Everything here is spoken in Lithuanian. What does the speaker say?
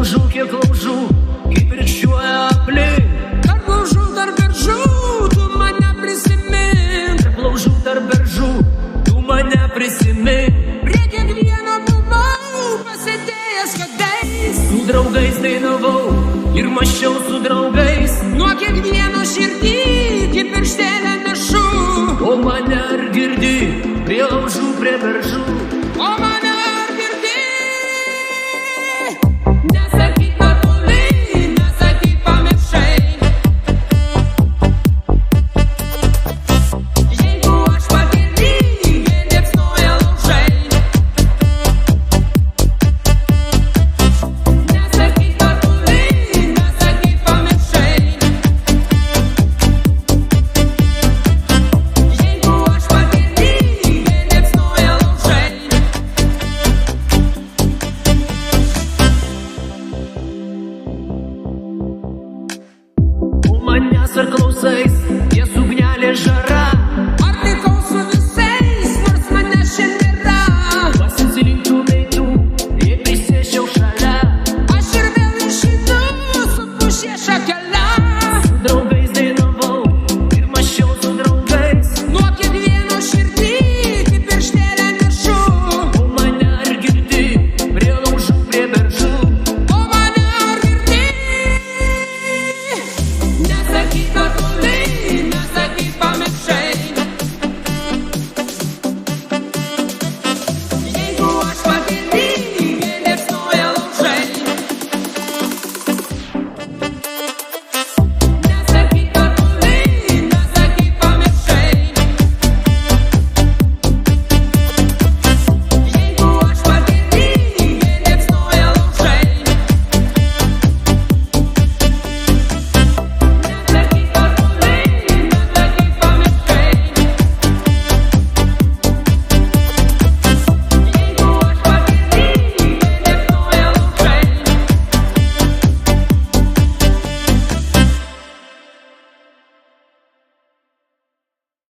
kiek laužų, kaip rykščiuoja aplink. Tarp laužų, tarp beržų, tu mane prisimink. Tarp laužų, tarp beržų, tu mane prisimink. Prie kiekvieno buvau pasėdėjęs kadais. Su draugais dainavau ir mąsčiau su draugais. Nuo kiekvieno širdį kaip pirštelę nešu. O mane ar girdi, prie laužų, prie beržų. O mane ar girdi? Nesakyk patoli, nesakyk pamiršai. Jeigu aš pagirdį, vien liepsnoja laužai. Nesakyk patoli, nesakyk pamiršai. Jeigu aš pagirdį, vien liepsnoja laužai. O manęs ar klausai,